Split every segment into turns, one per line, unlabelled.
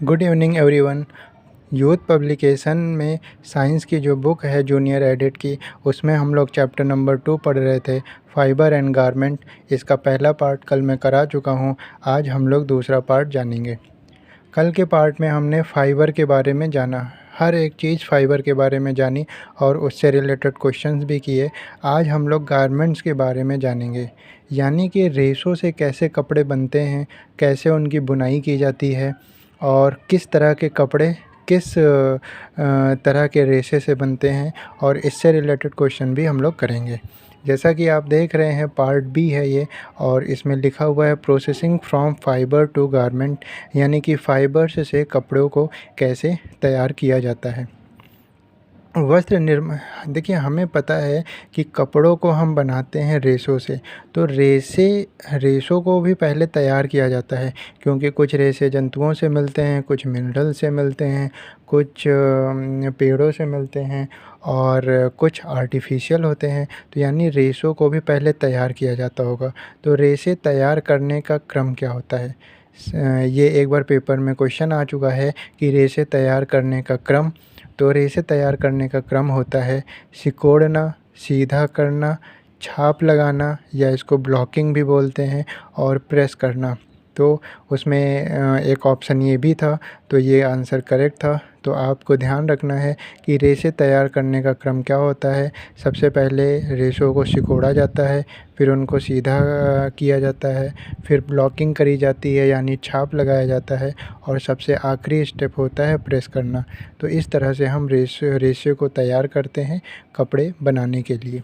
Good evening everyone. Youth publication में science की जो बुक है जूनियर एडिट की, उसमें हम लोग चैप्टर नंबर 2 पढ़ रहे थे, फाइबर एंड गारमेंट। इसका पहला पार्ट कल मैं करा चुका हूँ। आज हम लोग दूसरा पार्ट जानेंगे। कल के पार्ट में हमने फाइबर के बारे में जाना, हर एक चीज़ फाइबर के बारे में जानी और उससे रिलेटेड क्वेश्चंस भी किए। आज हम लोग गारमेंट्स के बारे में जानेंगे, यानी कि रेशों से कैसे कपड़े बनते हैं, कैसे उनकी बुनाई की जाती है और किस तरह के कपड़े किस तरह के रेशे से बनते हैं, और इससे रिलेटेड क्वेश्चन भी हम लोग करेंगे। जैसा कि आप देख रहे हैं पार्ट बी है ये, और इसमें लिखा हुआ है processing from fibre to garment, यानी कि फाइबर से कपड़ों को कैसे तैयार किया जाता है। वस्त्र निर्माण, देखिए हमें पता है कि कपड़ों को हम बनाते हैं रेशों से, तो रेशों को भी पहले तैयार किया जाता है, क्योंकि कुछ रेशे जंतुओं से मिलते हैं, कुछ मिनरल से मिलते हैं, कुछ पेड़ों से मिलते हैं और कुछ आर्टिफिशियल होते हैं। तो यानी रेशों को भी पहले तैयार किया जाता होगा। तो रेशे तैयार करने का क्रम क्या होता है? ये एक बार पेपर में क्वेश्चन आ चुका है कि रेशे तैयार करने का क्रम। तो रेशे तैयार करने का क्रम होता है सिकोड़ना, सीधा करना, छाप लगाना या इसको ब्लॉकिंग भी बोलते हैं, और प्रेस करना। तो उसमें एक ऑप्शन ये भी था, तो ये आंसर करेक्ट था। तो आपको ध्यान रखना है कि रेशे तैयार करने का क्रम क्या होता है। सबसे पहले रेशों को सिकोड़ा जाता है, फिर उनको सीधा किया जाता है, फिर ब्लॉकिंग करी जाती है यानी छाप लगाया जाता है, और सबसे आखिरी स्टेप होता है प्रेस करना। तो इस तरह से हम रेशे को तैयार करते हैं कपड़े बनाने के लिए।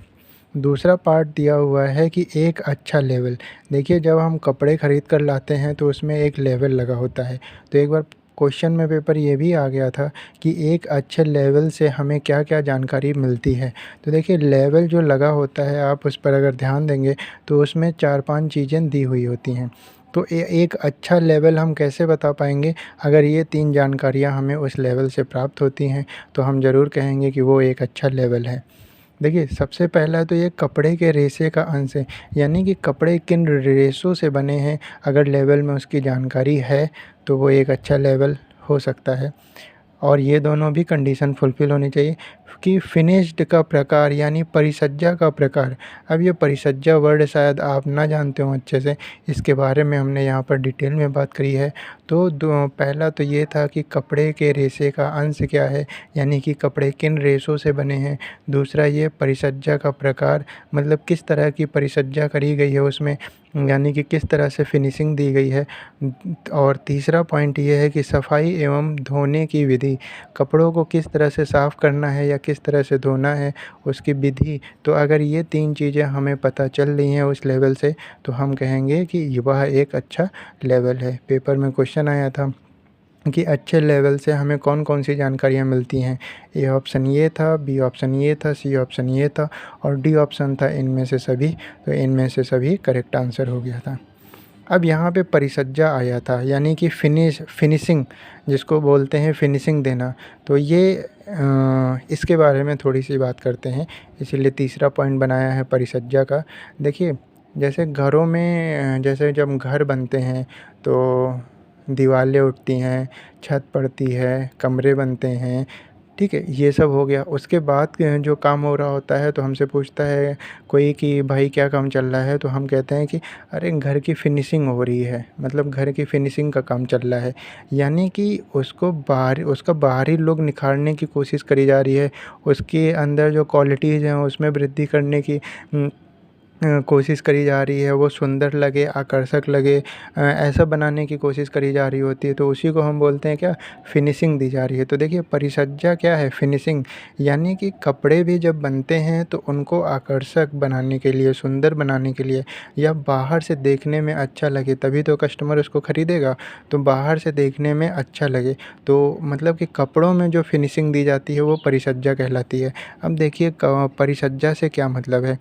दूसरा पार्ट दिया हुआ है कि एक अच्छा लेवल। देखिए जब हम कपड़े ख़रीद कर लाते हैं तो उसमें एक लेवल लगा होता है। तो एक बार क्वेश्चन में पेपर ये भी आ गया था कि एक अच्छे लेवल से हमें क्या क्या जानकारी मिलती है। तो देखिए लेवल जो लगा होता है, आप उस पर अगर ध्यान देंगे तो उसमें 4-5 चीज़ें दी हुई होती हैं। तो एक अच्छा लेवल हम कैसे बता पाएंगे? अगर ये 3 जानकारियाँ हमें उस लेवल से प्राप्त होती हैं तो हम ज़रूर कहेंगे कि वो एक अच्छा लेवल है। देखिए सबसे पहला तो ये कपड़े के रेशे का अंश है, यानी कि कपड़े किन रेशों से बने हैं। अगर लेवल में उसकी जानकारी है तो वो एक अच्छा लेवल हो सकता है। और ये दोनों भी कंडीशन फुलफ़िल होनी चाहिए कि फिनिश्ड का प्रकार यानी परिसज्जा का प्रकार। अब ये परिसज्जा वर्ड शायद आप ना जानते हो अच्छे से, इसके बारे में हमने यहाँ पर डिटेल में बात करी है। तो पहला तो ये था कि कपड़े के रेशे का अंश क्या है, यानी कि कपड़े किन रेशों से बने हैं। दूसरा ये परिसज्जा का प्रकार, मतलब किस तरह की परिसज्जा करी गई है उसमें, यानी कि किस तरह से फिनिशिंग दी गई है। और तीसरा पॉइंट ये है कि सफाई एवं धोने की विधि, कपड़ों को किस तरह से साफ़ करना है या किस तरह से धोना है, उसकी विधि। तो अगर ये 3 चीज़ें हमें पता चल रही हैं उस लेवल से, तो हम कहेंगे कि वह एक अच्छा लेवल है। पेपर में क्वेश्चन आया था कि अच्छे लेवल से हमें कौन कौन सी जानकारियाँ मिलती हैं। ए ऑप्शन ये था, बी ऑप्शन ये था, सी ऑप्शन ये था और डी ऑप्शन था इनमें से सभी। तो इनमें से सभी करेक्ट आंसर हो गया था। अब यहाँ पे परिसज्जा आया था, यानी कि फिनिशिंग जिसको बोलते हैं, फिनिशिंग देना। तो ये इसके बारे में थोड़ी सी बात करते हैं, इसीलिए तीसरा पॉइंट बनाया है परिसज्जा का। देखिए जैसे घरों में जैसे जब घर बनते हैं तो दीवारें उठती हैं, छत पड़ती है, कमरे बनते हैं, ठीक है, ये सब हो गया। उसके बाद जो काम हो रहा होता है तो हमसे पूछता है कोई कि भाई क्या काम चल रहा है, तो हम कहते हैं कि अरे घर की फिनिशिंग हो रही है, मतलब घर की फिनिशिंग का काम चल रहा है। यानी कि उसका बाहरी लुक निखारने की कोशिश करी जा रही है, उसके अंदर जो क्वालिटीज़ हैं उसमें वृद्धि करने की कोशिश करी जा रही है, वो सुंदर लगे, आकर्षक लगे, ऐसा बनाने की कोशिश करी जा रही होती है। तो उसी को हम बोलते हैं क्या, फिनिशिंग दी जा रही है। तो देखिए परिसज्जा क्या है, फिनिशिंग, यानी कि कपड़े भी जब बनते हैं तो उनको आकर्षक बनाने के लिए, सुंदर बनाने के लिए, या बाहर से देखने में अच्छा लगे, तभी तो कस्टमर उसको ख़रीदेगा। तो बाहर से देखने में अच्छा लगे, तो मतलब कि कपड़ों में जो फिनिशिंग दी जाती है वो परिसज्जा कहलाती है। अब देखिए परिसज्जा से क्या मतलब है,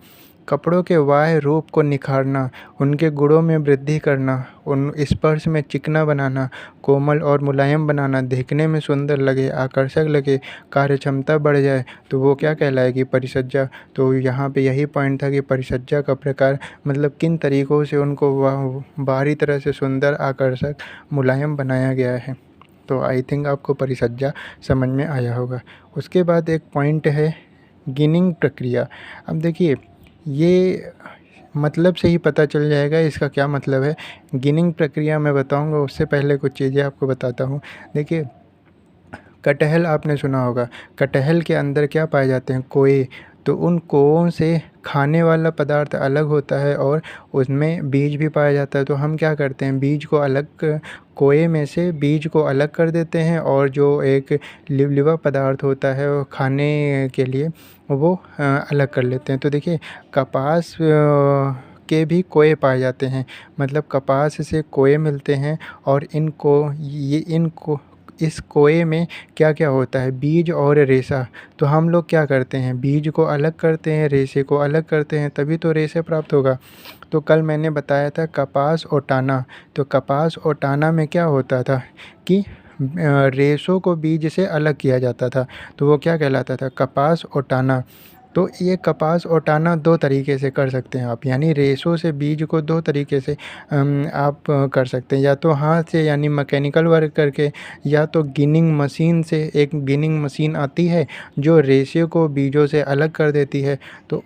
कपड़ों के बाह्य रूप को निखारना, उनके गुणों में वृद्धि करना, उन स्पर्श में चिकना बनाना, कोमल और मुलायम बनाना, देखने में सुंदर लगे, आकर्षक लगे, कार्यक्षमता बढ़ जाए, तो वो क्या कहलाएगी, परिसज्जा। तो यहाँ पे यही पॉइंट था कि परिसज्जा का प्रकार मतलब किन तरीक़ों से उनको बाहरी तरह से सुंदर, आकर्षक, मुलायम बनाया गया है। तो आई थिंक आपको परिसज्जा समझ में आया होगा। उसके बाद एक पॉइंट है गिनिंग प्रक्रिया। अब देखिए ये मतलब से ही पता चल जाएगा इसका क्या मतलब है। गिनिंग प्रक्रिया मैं बताऊंगा, उससे पहले कुछ चीज़ें आपको बताता हूँ। देखिए कटहल आपने सुना होगा, कटहल के अंदर क्या पाए जाते हैं, कोए। तो उन कोओं से खाने वाला पदार्थ अलग होता है और उसमें बीज भी पाया जाता है। तो हम क्या करते हैं, बीज को अलग कोए में से बीज को अलग कर देते हैं और जो एक लिवलिवा पदार्थ होता है वो खाने के लिए वो अलग कर लेते हैं। तो देखिए कपास के भी कोए पाए जाते हैं, मतलब कपास से कोए मिलते हैं और इनको इस कोए में क्या क्या होता है, बीज और रेशा। तो हम लोग क्या करते हैं, बीज को अलग करते हैं, रेशे को अलग करते हैं, तभी तो रेशे प्राप्त होगा। तो कल मैंने बताया था कपास ओटाना। तो कपास ओटाना में क्या होता था कि रेशों को बीज से अलग किया जाता था, तो वो क्या कहलाता था, कपास ओटाना। तो ये कपास ओटाना दो तरीके से कर सकते हैं आप, यानी रेशों से बीज को दो तरीके से आप कर सकते हैं, या तो हाथ से यानी मैकेनिकल वर्क करके, या तो गिनिंग मशीन से। एक गिनिंग मशीन आती है जो रेशे को बीजों से अलग कर देती है। तो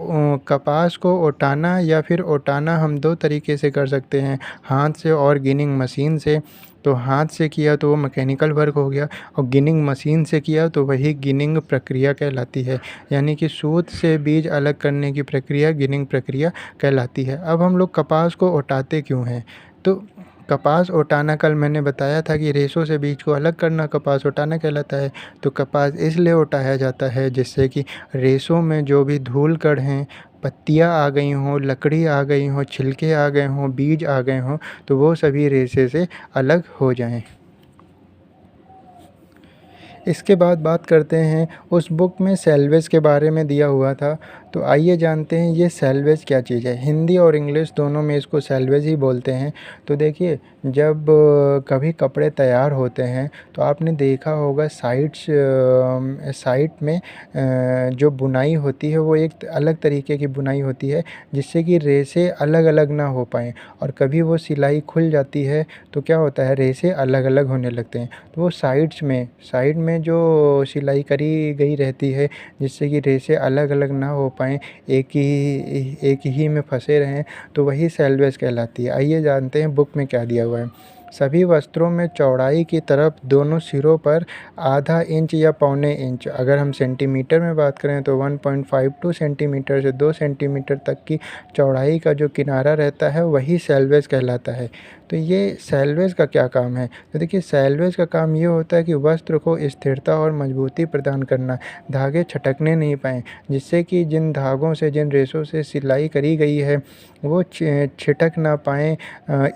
कपास को ओटाना या फिर ओटाना हम दो तरीके से कर सकते हैं, हाथ से और गिनिंग मशीन से। तो हाथ से किया तो वो मैकेनिकल वर्क हो गया, और गिनिंग मशीन से किया तो वही गिनिंग प्रक्रिया कहलाती है, यानी कि सूत से बीज अलग करने की प्रक्रिया गिनिंग प्रक्रिया कहलाती है। अब हम लोग कपास को ओटाते क्यों हैं, तो कपास ओटाना कल मैंने बताया था कि रेशों से बीज को अलग करना कपास ओटाना कहलाता है। तो कपास इसलिए ओटाया जाता है जिससे कि रेशों में जो भी धूल कण हैं, पत्तियाँ आ गई हों, लकड़ी आ गई हों, छिलके आ गए हों, बीज आ गए हों, तो वो सभी रेशे से अलग हो जाएं। इसके बाद बात करते हैं, उस बुक में सेल्वेज के बारे में दिया हुआ था। तो आइए जानते हैं ये सेल्वेज क्या चीज़ है। हिंदी और इंग्लिश दोनों में इसको सेल्वेज ही बोलते हैं। तो देखिए जब कभी कपड़े तैयार होते हैं तो आपने देखा होगा साइड में जो बुनाई होती है वो एक अलग तरीके की बुनाई होती है, जिससे कि रेशे अलग अलग ना हो पाएँ। और कभी वो सिलाई खुल जाती है तो क्या होता है, रेशे अलग अलग होने लगते हैं। तो वो साइड में जो सिलाई करी गई रहती है, जिससे कि रेशे अलग अलग ना हो पाएँ, एक ही में फंसे रहें, तो वही सेल्वेज कहलाती है। आइए जानते हैं बुक में क्या दिया हुआ है। सभी वस्त्रों में चौड़ाई की तरफ दोनों सिरों पर आधा इंच या पौने इंच, अगर हम सेंटीमीटर में बात करें तो 1.52 सेंटीमीटर से 2 सेंटीमीटर तक की चौड़ाई का जो किनारा रहता है वही सेल्वेज कहलाता है। तो ये सेल्वेज का क्या काम है, तो देखिए सेल्वेज का काम ये होता है कि वस्त्र को स्थिरता और मजबूती प्रदान करना, धागे छटकने नहीं पाएँ, जिससे कि जिन धागों से, जिन रेशों से सिलाई करी गई है वो छिटक ना पाएँ,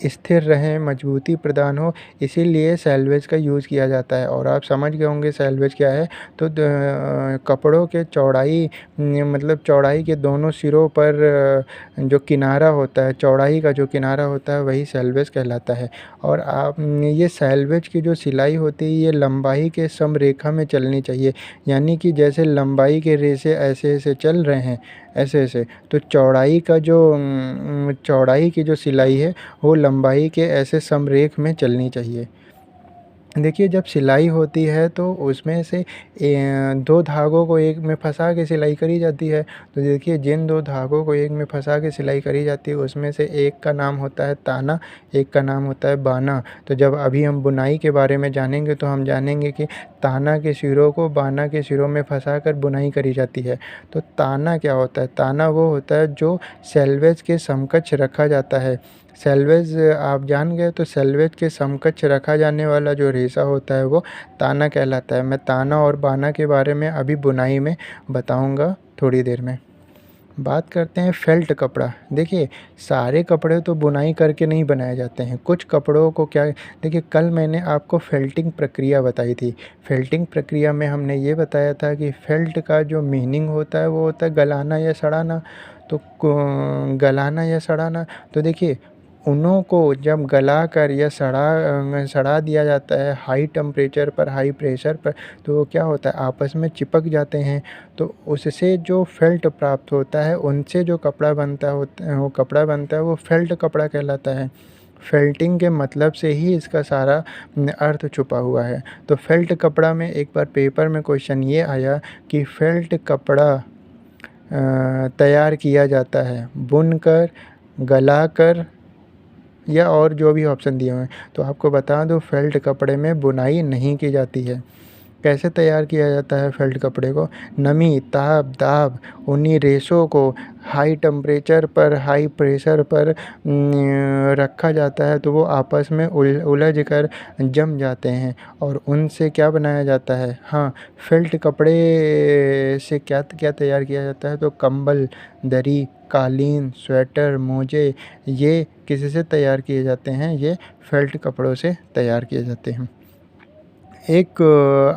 स्थिर रहें, मजबूती प्रदान हो, इसीलिए सेल्वेज का यूज़ किया जाता है। और आप समझ गए होंगे सेल्वेज क्या है। तो कपड़ों के चौड़ाई मतलब चौड़ाई के दोनों सिरों पर जो किनारा होता है, चौड़ाई का जो किनारा होता है वही सेल्वेज कहलाता है। और आप ये सेल्वेज की जो सिलाई होती है ये लंबाई के समरेखा में चलनी चाहिए, यानी कि जैसे लंबाई के रेशे ऐसे ऐसे चल रहे हैं, ऐसे ऐसे, तो चौड़ाई की जो सिलाई है वो लंबाई के ऐसे समरेख में चलनी चाहिए। देखिए जब सिलाई होती है तो उसमें से दो धागों को एक में फंसा के सिलाई करी जाती है। तो देखिए जिन दो धागों को एक में फंसा के सिलाई करी जाती है उसमें से एक का नाम होता है ताना, एक का नाम होता है बाना। तो जब अभी हम बुनाई के बारे में जानेंगे तो हम जानेंगे कि ताना के सिरों को बाना के सिरों में फंसा कर बुनाई करी जाती है। तो ताना क्या होता है, ताना वो होता है जो सेल्वेज के समकक्ष रखा जाता है। सेल्वेज आप जान गए, तो सेल्वेज के समकक्ष रखा जाने वाला जो रेशा होता है वो ताना कहलाता है। मैं ताना और बाना के बारे में अभी बुनाई में बताऊंगा थोड़ी देर में। बात करते हैं फेल्ट कपड़ा। देखिए सारे कपड़े तो बुनाई करके नहीं बनाए जाते हैं, कुछ कपड़ों को क्या, देखिए कल मैंने आपको फेल्टिंग प्रक्रिया बताई थी। फेल्टिंग प्रक्रिया में हमने ये बताया था कि फेल्ट का जो मीनिंग होता है वो होता है गलाना या सड़ाना। तो गलाना या सड़ाना, तो देखिए ऊनों को जब गला कर या सड़ा दिया जाता है हाई टेम्परेचर पर, हाई प्रेशर पर, तो वो क्या होता है, आपस में चिपक जाते हैं। तो उससे जो फेल्ट प्राप्त होता है, उनसे जो कपड़ा बनता है वो कपड़ा बनता है, वो फेल्ट कपड़ा कहलाता है। फेल्टिंग के मतलब से ही इसका सारा अर्थ छुपा हुआ है। तो फेल्ट कपड़ा में एक बार पेपर में क्वेश्चन ये आया कि फेल्ट कपड़ा तैयार किया जाता है बुनकर, गलाकर या और जो भी ऑप्शन दिए हुए हैं। तो आपको बता दूं फेल्ट कपड़े में बुनाई नहीं की जाती है। कैसे तैयार किया जाता है फेल्ट कपड़े को? नमी, ताप, दाब उन्हीं रेशों को हाई टेम्परेचर पर, हाई प्रेशर पर रखा जाता है तो वो आपस में उलझ कर जम जाते हैं और उनसे क्या बनाया जाता है? हाँ, फेल्ट कपड़े से क्या क्या तैयार किया जाता है? तो कंबल, दरी, कालीन, स्वेटर, मोजे ये किसी से तैयार किए जाते हैं? ये फेल्ट कपड़ों से तैयार किए जाते हैं। एक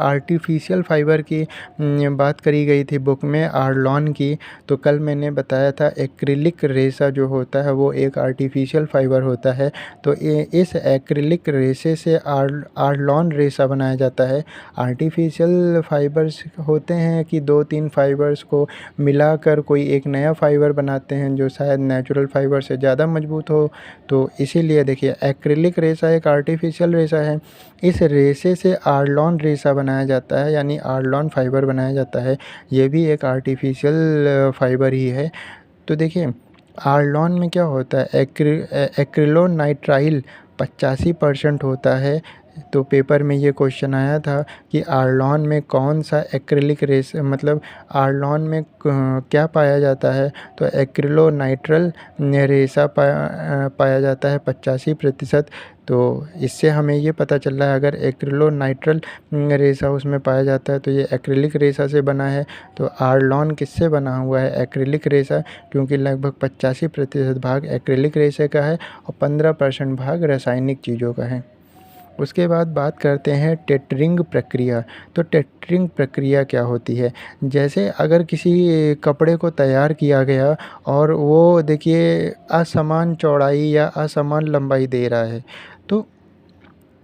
आर्टिफिशियल फ़ाइबर की बात करी गई थी बुक में आर्लॉन की। तो कल मैंने बताया था एक्रिलिक रेशा जो होता है वो एक आर्टिफिशियल फ़ाइबर होता है। तो इस एक्रिलिक रेशे से आर्लॉन रेशा बनाया जाता है। आर्टिफिशियल फ़ाइबर्स होते हैं कि 2-3 फ़ाइबर्स को मिलाकर कोई एक नया फ़ाइबर बनाते हैं जो शायद नेचुरल फ़ाइबर से ज़्यादा मजबूत हो। तो इसीलिए देखिए एक्रिलिक रेशा एक आर्टिफिशियल रेशा है। इस रेशे से आर्लॉन रेशा बनाया जाता है यानी आर्लॉन फाइबर बनाया जाता है। ये भी एक आर्टिफिशियल फाइबर ही है। तो देखिए आर्लॉन में क्या होता है? एक्रिलोनाइट्राइल 85% होता है। तो पेपर में ये क्वेश्चन आया था कि आर्लॉन में कौन सा एक्रिलिक रेशा मतलब आर्लॉन में क्या पाया जाता है? तो एक्रिलोनाइट्रल रेशा पाया जाता है 85%। तो इससे हमें ये पता चल रहा है अगर एक्रिलोनाइट्रल रेशा उसमें पाया जाता है तो ये एक्रिलिक रेशा से बना है। तो आर्लॉन किससे बना हुआ है? एक्रिलिक रेशा, क्योंकि लगभग 85% भाग एक्रिलिक रेशे का है और 15% भाग रासायनिक चीज़ों का है। उसके बाद बात करते हैं टेटरिंग प्रक्रिया। तो टेटरिंग प्रक्रिया क्या होती है? जैसे अगर किसी कपड़े को तैयार किया गया और वो देखिए असमान चौड़ाई या असमान लंबाई दे रहा है, तो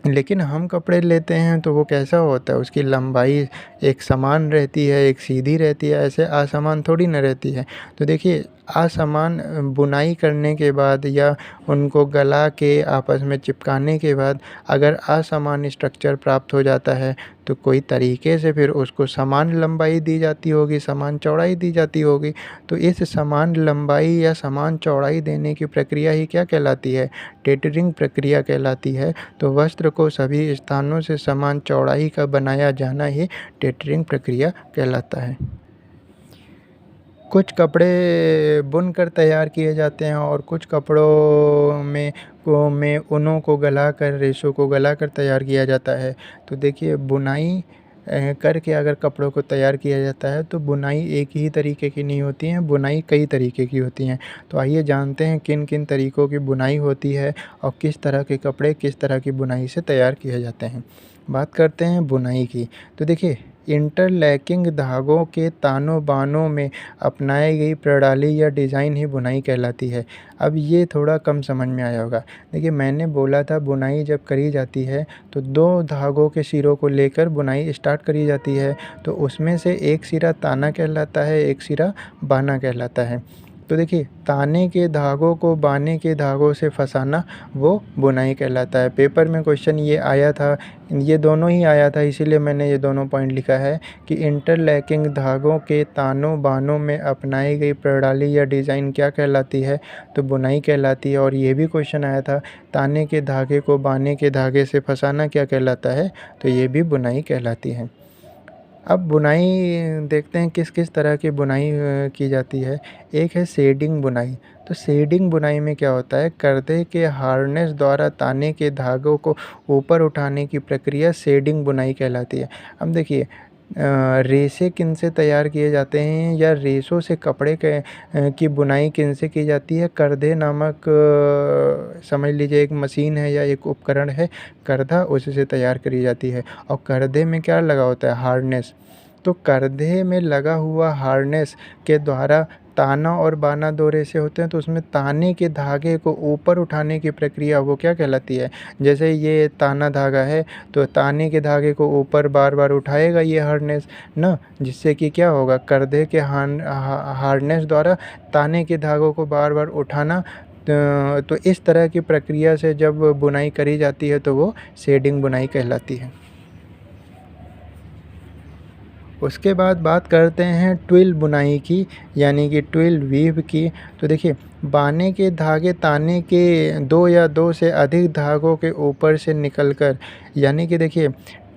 लेकिन हम कपड़े लेते हैं तो वो कैसा होता है? उसकी लंबाई एक समान रहती है, एक सीधी रहती है, ऐसे असमान थोड़ी ना रहती है। तो देखिए असमान बुनाई करने के बाद या उनको गला के आपस में चिपकाने के बाद अगर असमान स्ट्रक्चर प्राप्त हो जाता है तो कोई तरीके से फिर उसको समान लंबाई दी जाती होगी, समान चौड़ाई दी जाती होगी। तो इस समान लंबाई या समान चौड़ाई देने की प्रक्रिया ही क्या कहलाती है? टेटरिंग प्रक्रिया कहलाती है। तो वस्त्र को सभी स्थानों से समान चौड़ाई का बनाया जाना ही टेटरिंग प्रक्रिया कहलाता है। कुछ कपड़े बुनकर तैयार किए जाते हैं और कुछ कपड़ों में ऊनों को गलाकर, रेशों को गलाकर तैयार किया जाता है। तो देखिए बुनाई करके अगर कपड़ों को तैयार किया जाता है तो बुनाई एक ही तरीके की नहीं होती है, बुनाई कई तरीके की होती हैं। तो आइए जानते हैं किन किन तरीक़ों की बुनाई होती है और किस तरह के कपड़े किस तरह की बुनाई से तैयार किए जाते हैं। बात करते हैं बुनाई की। तो देखिए इंटरलॉकिंग धागों के तानों बानों में अपनाई गई प्रणाली या डिज़ाइन ही बुनाई कहलाती है। अब ये थोड़ा कम समझ में आया होगा। देखिए मैंने बोला था बुनाई जब करी जाती है तो 2 धागों के सिरों को लेकर बुनाई स्टार्ट करी जाती है। तो उसमें से एक सिरा ताना कहलाता है, एक सिरा बाना कहलाता है। तो देखिए ताने के धागों को बाने के धागों से फँसाना वो बुनाई कहलाता है। पेपर में क्वेश्चन ये आया था, ये दोनों ही आया था, इसीलिए मैंने ये दोनों पॉइंट लिखा है कि इंटरलॉकिंग धागों के तानों बानों में अपनाई गई प्रणाली या डिज़ाइन क्या कहलाती है? तो बुनाई कहलाती है। और ये भी क्वेश्चन आया था ताने के धागे को बाने के धागे से फँसाना क्या कहलाता है? तो ये भी बुनाई कहलाती है। अब बुनाई देखते हैं किस किस तरह की बुनाई की जाती है। एक है शेडिंग बुनाई। तो शेडिंग बुनाई में क्या होता है? करदे के हार्नेस द्वारा ताने के धागों को ऊपर उठाने की प्रक्रिया शेडिंग बुनाई कहलाती है। अब देखिए रेशे किनसे तैयार किए जाते हैं या रेशों से कपड़े की बुनाई किनसे की जाती है? करदे नामक समझ लीजिए एक मशीन है या एक उपकरण है, करदा उससे तैयार करी जाती है। और करदे में क्या लगा होता है? हार्नेस। तो करदे में लगा हुआ हार्नेस के द्वारा ताना और बाना 2 रेशे होते हैं तो उसमें ताने के धागे को ऊपर उठाने की प्रक्रिया वो क्या कहलाती है? जैसे ये ताना धागा है तो ताने के धागे को ऊपर बार-बार उठाएगा ये हार्नेस ना, जिससे कि क्या होगा? करदे के हार्नेस द्वारा ताने के धागों को बार-बार उठाना तो इस तरह की प्रक्रिया से जब बुनाई करी जाती है तो वो शेडिंग बुनाई कहलाती है। उसके बाद बात करते हैं ट्विल बुनाई की, यानी कि ट्विल वीव की। तो देखिए, बाने के धागे ताने के 2 या 2 से अधिक धागों के ऊपर से निकलकर, यानी कि देखिए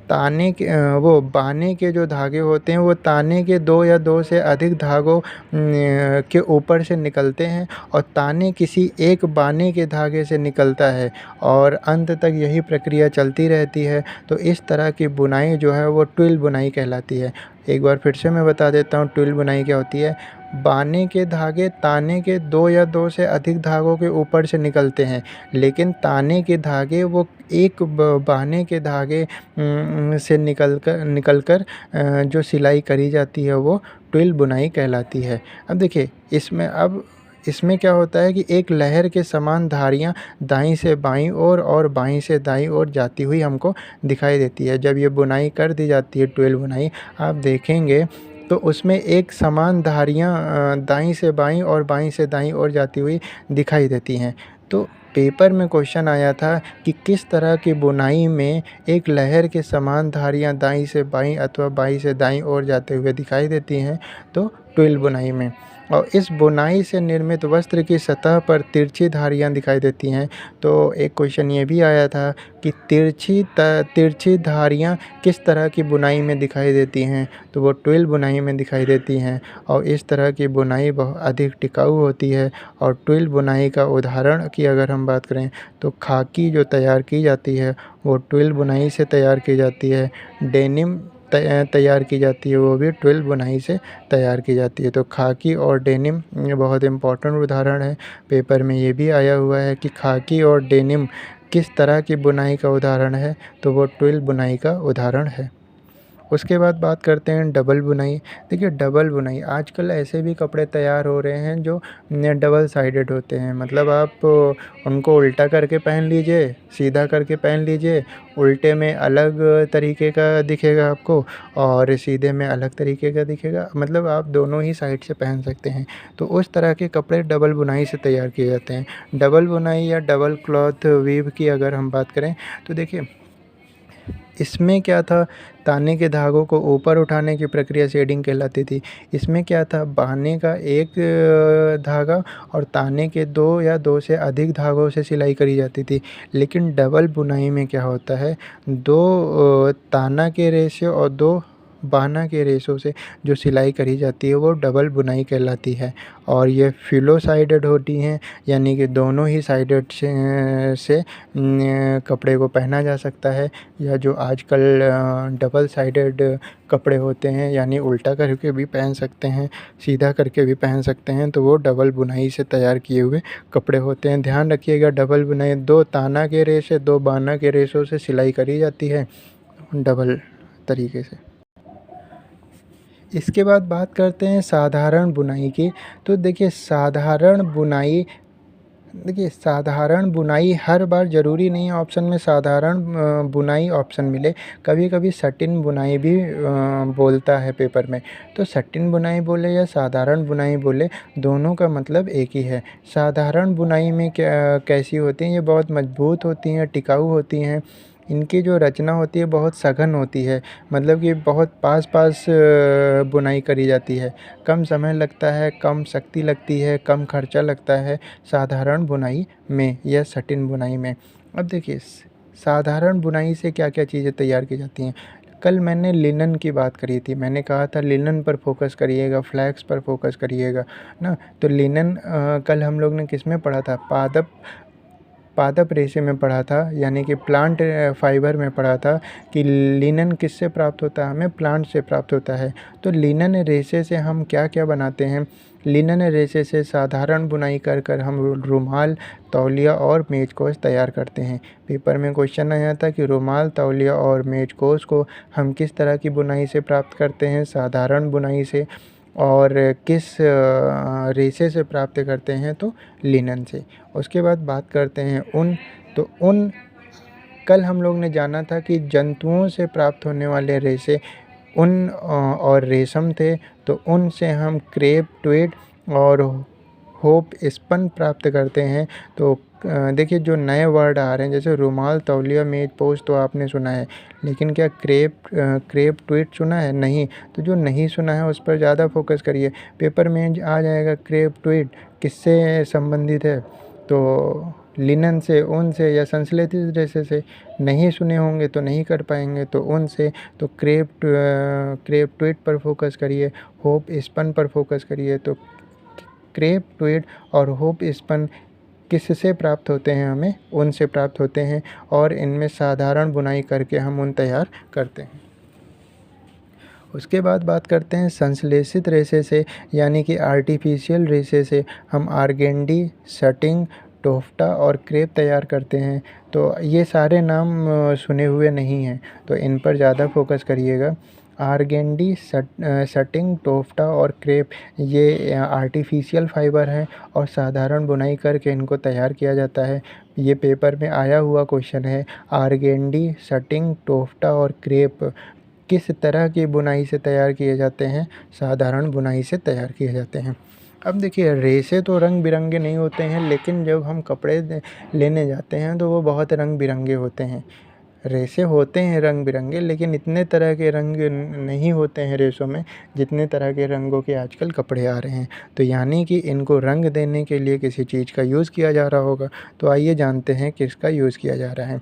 ताने के वो बाने के जो धागे होते हैं वो ताने के 2 या 2 से अधिक धागों के ऊपर से निकलते हैं और ताने किसी एक बाने के धागे से निकलता है और अंत तक यही प्रक्रिया चलती रहती है। तो इस तरह की बुनाई जो है वो ट्विल बुनाई कहलाती है। एक बार फिर से मैं बता देता हूँ ट्विल बुनाई क्या होती है। बाने के धागे ताने के 2 या 2 से अधिक धागों के ऊपर से निकलते हैं, लेकिन ताने के धागे वो एक बाने के धागे से निकलकर जो सिलाई करी जाती है वो ट्विल बुनाई कहलाती है। अब देखिए इसमें क्या होता है कि एक लहर के समान धारियाँ दाईं से बाईं ओर और बाईं से दाईं ओर जाती हुई हमको दिखाई देती है। जब ये बुनाई कर दी जाती है ट्विल बुनाई, आप देखेंगे तो उसमें एक समान धारियाँ दाईं से बाईं और बाईं से दाईं ओर जाती हुई दिखाई देती हैं। तो पेपर में क्वेश्चन आया था कि किस तरह की बुनाई में एक लहर के समान धारियाँ दाईं से बाईं अथवा बाईं से दाईं ओर जाते हुए दिखाई देती हैं, तो ट्विल बुनाई में। और इस बुनाई से निर्मित वस्त्र की सतह पर तिरछी धारियाँ दिखाई देती हैं। तो एक क्वेश्चन ये भी आया था कि तिरछी धारियाँ किस तरह की बुनाई में दिखाई देती हैं, तो वो ट्विल बुनाई में दिखाई देती हैं और इस तरह की बुनाई बहुत अधिक टिकाऊ होती है। और ट्विल बुनाई का उदाहरण की अगर हम बात करें तो खाकी जो तैयार की जाती है वो ट्विल बुनाई से तैयार की जाती है। डेनिम तैयार की जाती है वो भी ट्विल बुनाई से तैयार की जाती है। तो खाकी और डेनिम ये बहुत इम्पोर्टेंट उदाहरण है। पेपर में ये भी आया हुआ है कि खाकी और डेनिम किस तरह की बुनाई का उदाहरण है, तो वो ट्विल बुनाई का उदाहरण है। उसके बाद बात करते हैं डबल बुनाई। देखिए डबल बुनाई, आजकल ऐसे भी कपड़े तैयार हो रहे हैं जो डबल साइडेड होते हैं। मतलब आप उनको उल्टा करके पहन लीजिए, सीधा करके पहन लीजिए, उल्टे में अलग तरीके का दिखेगा आपको और सीधे में अलग तरीके का दिखेगा। मतलब आप दोनों ही साइड से पहन सकते हैं। तो उस तरह के कपड़े डबल बुनाई से तैयार किए जाते हैं। डबल बुनाई या डबल क्लॉथ वीव की अगर हम बात करें तो देखिए इसमें क्या था, ताने के धागों को ऊपर उठाने की प्रक्रिया शेडिंग कहलाती थी। इसमें क्या था, बाने का एक धागा और ताने के 2 या 2 से अधिक धागों से सिलाई करी जाती थी। लेकिन डबल बुनाई में क्या होता है, 2 ताना के रेशे और 2 बाना के रेशों से जो सिलाई करी जाती है वो डबल बुनाई कहलाती है। और ये फिलो साइडेड होती हैं, यानी कि दोनों ही साइडेड से कपड़े को पहना जा सकता है। या जो आजकल डबल साइडेड कपड़े होते हैं, यानी उल्टा करके भी पहन सकते हैं, सीधा करके भी पहन सकते हैं, तो वो डबल बुनाई से तैयार किए हुए कपड़े होते हैं। ध्यान रखिएगा, डबल बुनाई 2 ताना के रेशे 2 बाना के रेशों से सिलाई करी जाती है डबल तरीके से। इसके बाद बात करते हैं साधारण बुनाई की। तो देखिए साधारण बुनाई हर बार ज़रूरी नहीं है ऑप्शन में साधारण बुनाई ऑप्शन मिले। कभी कभी सटिन बुनाई भी बोलता है पेपर में। तो सटिन बुनाई बोले या साधारण बुनाई बोले, दोनों का मतलब एक ही है। साधारण बुनाई में क्या कैसी होती हैं, ये बहुत मजबूत होती हैं, टिकाऊ होती हैं। इनकी जो रचना होती है बहुत सघन होती है, मतलब कि बहुत पास पास बुनाई करी जाती है। कम समय लगता है, कम शक्ति लगती है, कम खर्चा लगता है साधारण बुनाई में या सटिन बुनाई में। अब देखिए साधारण बुनाई से क्या क्या चीज़ें तैयार की जाती हैं। कल मैंने लिनन की बात करी थी, मैंने कहा था लिनन पर फोकस करिएगा, फ्लैक्स पर फोकस करिएगा ना। तो लिनन कल हम लोग ने किस में पढ़ा था, पादप रेशे में पढ़ा था, यानी कि प्लांट फाइबर में पढ़ा था कि लिनन किससे प्राप्त होता है, हमें प्लांट से प्राप्त होता है। तो लिनन रेशे से हम क्या क्या बनाते हैं, लिनन रेशे से साधारण बुनाई कर कर हम रुमाल, तौलिया और मेजकोश तैयार करते हैं। पेपर में क्वेश्चन आया था कि रुमाल, तौलिया और मेजकोश को हम किस तरह की बुनाई से प्राप्त करते हैं, साधारण बुनाई से, और किस रेशे से प्राप्त करते हैं, तो लिनन से। उसके बाद बात करते हैं ऊन। तो ऊन कल हम लोग ने जाना था कि जंतुओं से प्राप्त होने वाले रेशे ऊन और रेशम थे। तो ऊन से हम क्रेप, ट्वीड और होप स्पन प्राप्त करते हैं। तो देखिए जो नए वर्ड आ रहे हैं जैसे रुमाल, तौलिया, मेज पोस्ट तो आपने सुना है, लेकिन क्या क्रेप ट्वीट सुना है? नहीं। तो जो नहीं सुना है उस पर ज़्यादा फोकस करिए। पेपर में आ जाएगा क्रेप ट्वीट किससे संबंधित है, तो लिनन से, ऊन से या संश्लेषित रेशे से। नहीं सुने होंगे तो नहीं कर पाएंगे, तो ऊन से। तो क्रेप ट्वीट पर फोकस करिए, होप स्पन पर फोकस करिए। तो क्रेप ट्वीट और होप स्पन किससे प्राप्त होते हैं? हमें ऊन से प्राप्त होते हैं, और इनमें साधारण बुनाई करके हम ऊन तैयार करते हैं। उसके बाद बात करते हैं संश्लेषित रेशे से, यानी कि आर्टिफिशियल रेशे से हम आर्गेंडी, सटिंग, टोफ्टा और क्रेप तैयार करते हैं। तो ये सारे नाम सुने हुए नहीं हैं, तो इन पर ज़्यादा फोकस करिएगा। आर्गेंडी, सटिंग, टोफ्टा और क्रेप ये आर्टिफिशियल फाइबर हैं और साधारण बुनाई करके इनको तैयार किया जाता है। ये पेपर में आया हुआ क्वेश्चन है। आर्गेंडी, सटिंग, टोफ्टा और क्रेप किस तरह की बुनाई से तैयार किए जाते हैं? साधारण बुनाई से तैयार किए जाते हैं। अब देखिए रेशे तो रंग बिरंगे नहीं होते हैं, लेकिन जब हम कपड़े लेने जाते हैं तो वो बहुत रंग बिरंगे होते हैं। रेशे होते हैं रंग बिरंगे, लेकिन इतने तरह के रंग नहीं होते हैं रेशों में जितने तरह के रंगों के आजकल कपड़े आ रहे हैं। तो यानी कि इनको रंग देने के लिए किसी चीज़ का यूज़ किया जा रहा होगा। तो आइए जानते हैं किसका यूज़ किया जा रहा है।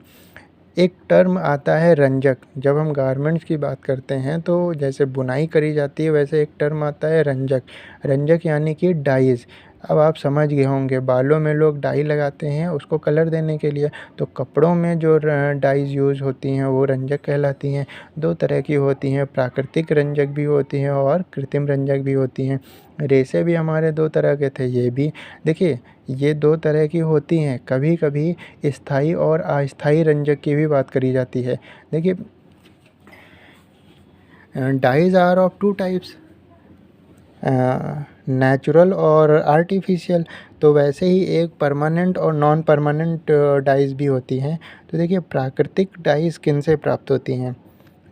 एक टर्म आता है रंजक। जब हम गारमेंट्स की बात करते हैं तो जैसे बुनाई करी जाती है, वैसे एक टर्म आता है रंजक। रंजक यानी कि डाइज़। अब आप समझ गए होंगे, बालों में लोग डाई लगाते हैं उसको कलर देने के लिए, तो कपड़ों में जो डाइज़ यूज़ होती हैं वो रंजक कहलाती हैं। दो तरह की होती हैं, प्राकृतिक रंजक भी होती हैं और कृत्रिम रंजक भी होती हैं। रेशे भी हमारे दो तरह के थे। ये भी देखिए, ये दो तरह की होती हैं। कभी कभी स्थायी और अस्थायी रंजक की भी बात करी जाती है। देखिए dyes are of two types, natural और आर्टिफिशियल। तो वैसे ही एक परमानेंट और नॉन परमानेंट डाइज भी होती हैं। तो देखिए प्राकृतिक डाइज किन से प्राप्त होती हैं?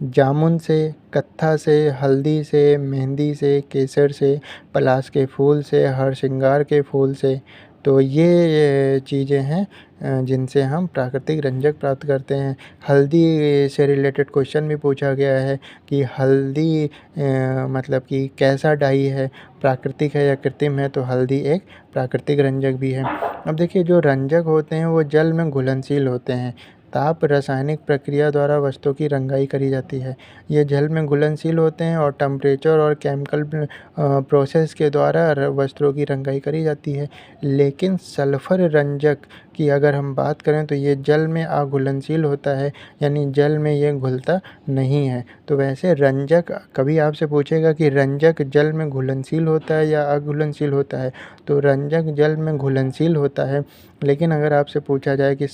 जामुन से, कत्था से, हल्दी से, मेहंदी से, केसर से, पलाश के फूल से, हरसिंगार के फूल से। तो ये चीज़ें हैं जिनसे हम प्राकृतिक रंजक प्राप्त करते हैं। हल्दी से रिलेटेड क्वेश्चन भी पूछा गया है कि हल्दी मतलब कि कैसा डाई है, प्राकृतिक है या कृत्रिम है? तो हल्दी एक प्राकृतिक रंजक भी है। अब देखिए जो रंजक होते हैं वो जल में घुलनशील होते हैं। ताप रासायनिक प्रक्रिया द्वारा वस्तुओं की रंगाई करी जाती है। ये जल में घुलनशील होते हैं और टेम्परेचर और केमिकल प्रोसेस के द्वारा वस्त्रों की रंगाई करी जाती है। लेकिन सल्फर रंजक की अगर हम बात करें तो ये जल में अघुलनशील होता है, यानी जल में ये घुलता नहीं है। तो वैसे रंजक कभी आपसे पूछेगा कि रंजक जल में घुलनशील होता है या अघुलनशील होता है, तो रंजक जल में घुलनशील होता है। लेकिन अगर आपसे पूछा जाए कि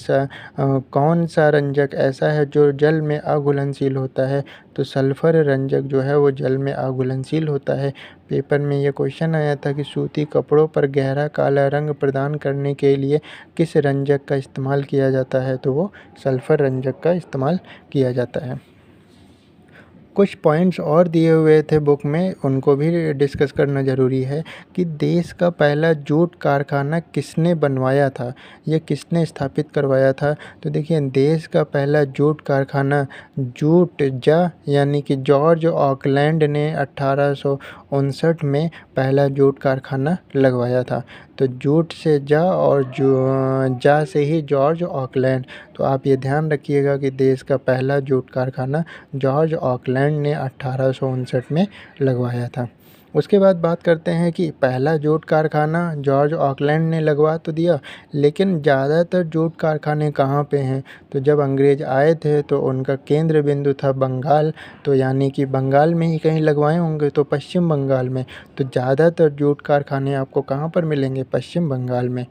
कौन सा रंजक ऐसा है जो जल में अघुलनशील होता है, तो सल्फर रंजक जो है वो जल में अघुलनशील होता है। पेपर में ये क्वेश्चन आया था कि सूती कपड़ों पर गहरा काला रंग प्रदान करने के लिए किस रंजक का इस्तेमाल किया जाता है? तो वो सल्फर रंजक का इस्तेमाल किया जाता है। कुछ पॉइंट्स और दिए हुए थे बुक में, उनको भी डिस्कस करना ज़रूरी है कि देश का पहला जूट कारखाना किसने बनवाया था, ये किसने स्थापित करवाया था? तो देखिए देश का पहला जूट कारखाना जूट जा यानी कि जॉर्ज ऑकलैंड ने 1859 में पहला जूट कारखाना लगवाया था। तो जूट से जा और जा से ही जॉर्ज ऑकलैंड। तो आप ये ध्यान रखिएगा कि देश का पहला जूट कारखाना जॉर्ज ऑकलैंड ने 1859 में लगवाया था। उसके बाद बात करते हैं कि पहला जूट कारखाना जॉर्ज ऑकलैंड ने लगवा तो दिया, लेकिन ज़्यादातर जूट कारखाने कहाँ पे हैं? तो जब अंग्रेज़ आए थे तो उनका केंद्र बिंदु था बंगाल। तो यानी कि बंगाल में ही कहीं लगवाए होंगे, तो पश्चिम बंगाल में। तो ज़्यादातर जूट कारखाने आपको कहाँ पर मिलेंगे? पश्चिम बंगाल में।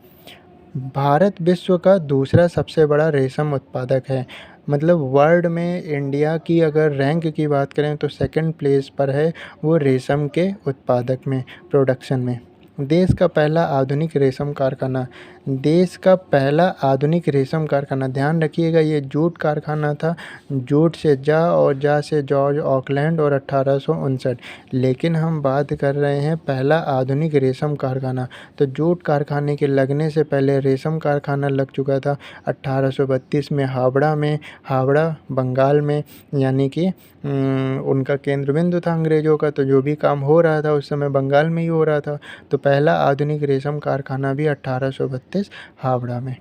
भारत विश्व का दूसरा सबसे बड़ा रेशम उत्पादक है। मतलब वर्ल्ड में इंडिया की अगर रैंक की बात करें तो सेकंड प्लेस पर है वो रेशम के उत्पादक में, प्रोडक्शन में। देश का पहला आधुनिक रेशम कारखाना। देश का पहला आधुनिक रेशम कारखाना, ध्यान रखिएगा, ये जूट कारखाना था। जूट से जा और जा से जॉर्ज ऑकलैंड और 1859। लेकिन हम बात कर रहे हैं पहला आधुनिक रेशम कारखाना। तो जूट कारखाने के लगने से पहले रेशम कारखाना लग चुका था 1832 में हावड़ा बंगाल में, यानी कि उनका केंद्र बिंदु था अंग्रेज़ों का। तो जो भी काम हो रहा था उस समय बंगाल में ही हो रहा था। तो पहला आधुनिक रेशम कारखाना भी 1832 हावड़ा में।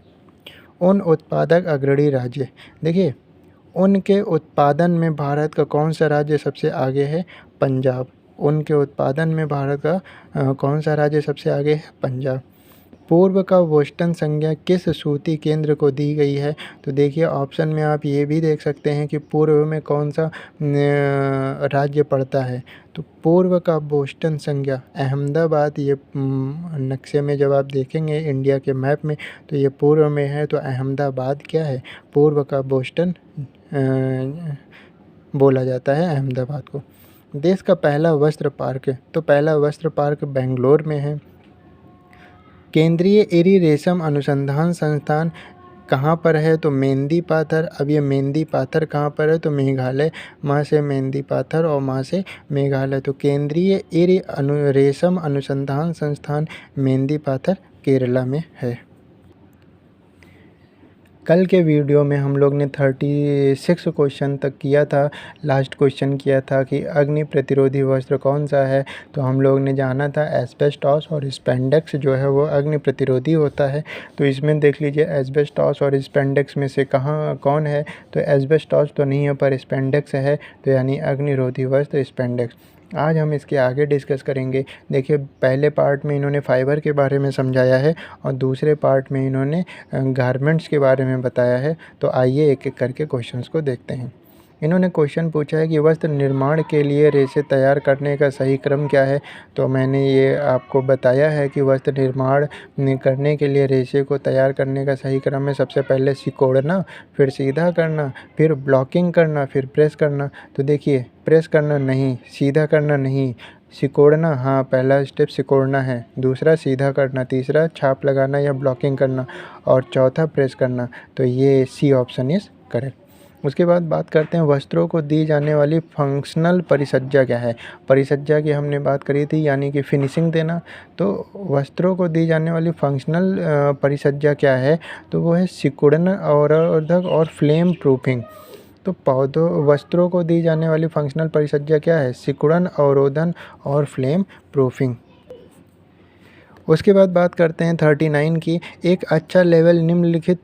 उन उत्पादक अग्रणी राज्य, देखिए उनके उत्पादन में भारत का कौन सा राज्य सबसे आगे है? पंजाब। उनके उत्पादन में भारत का कौन सा राज्य सबसे आगे है? पंजाब। पूर्व का बोस्टन संज्ञा किस सूती केंद्र को दी गई है? तो देखिए ऑप्शन में आप ये भी देख सकते हैं कि पूर्व में कौन सा राज्य पड़ता है। तो पूर्व का बोस्टन संज्ञा अहमदाबाद, ये नक्शे में जब आप देखेंगे इंडिया के मैप में तो ये पूर्व में है। तो अहमदाबाद क्या है? पूर्व का बोस्टन बोला जाता है अहमदाबाद को। देश का पहला वस्त्र पार्क, तो पहला वस्त्र पार्क बेंगलोर में है। केंद्रीय एरी रेशम अनुसंधान संस्थान कहाँ पर है? तो मेंदी पाथर। अब ये मेंदी पाथर कहाँ पर है? तो मेघालय, माँ से मेंदी पाथर और माँ से मेघालय। तो केंद्रीय एरी रेशम अनुसंधान संस्थान मेंदी पाथर केरला में है। कल के वीडियो में हम लोग ने 36 क्वेश्चन तक किया था। लास्ट क्वेश्चन किया था कि अग्नि प्रतिरोधी वस्त्र कौन सा है? तो हम लोग ने जाना था एस्बेस्टॉस और स्पेंडेक्स जो है वो अग्नि प्रतिरोधी होता है। तो इसमें देख लीजिए एस्बेस्टॉस और स्पेंडेक्स में से कौन है? तो एस्बेस्टॉस तो नहीं है पर स्पेंडेक्स है, तो यानी अग्निरोधी वस्त्र स्पेंडेक्स। आज हम इसके आगे डिस्कस करेंगे। देखिए पहले पार्ट में इन्होंने फाइबर के बारे में समझाया है और दूसरे पार्ट में इन्होंने गारमेंट्स के बारे में बताया है। तो आइए एक एक करके क्वेश्चंस को देखते हैं। इन्होंने क्वेश्चन पूछा है कि वस्त्र निर्माण के लिए रेशे तैयार करने का सही क्रम क्या है? तो मैंने ये आपको बताया है कि वस्त्र निर्माण करने के लिए रेशे को तैयार करने का सही क्रम है सबसे पहले सिकोड़ना, फिर सीधा करना, फिर ब्लॉकिंग करना, फिर प्रेस करना। तो देखिए प्रेस करना नहीं, सीधा करना नहीं, सिकोड़ना हाँ, पहला स्टेप सिकोड़ना है, दूसरा सीधा करना, तीसरा छाप लगाना या ब्लॉकिंग करना और चौथा प्रेस करना। तो ये सी ऑप्शन इज़ करेक्ट। उसके बाद बात करते हैं वस्त्रों को दी जाने वाली फंक्शनल परिसज्जा क्या है? परिसज्जा की हमने बात करी थी, यानी कि फिनिशिंग देना। तो वस्त्रों को दी जाने वाली फंक्शनल परिसज्जा क्या है? तो वो है सिकुड़न अवरोधक और फ्लेम प्रूफिंग। तो वस्त्रों को दी जाने वाली फंक्शनल परिसज्जा क्या है? सिकुड़न, अवरोधन और फ्लेम प्रूफिंग। उसके बाद बात करते हैं 39 की। एक अच्छा लेवल निम्नलिखित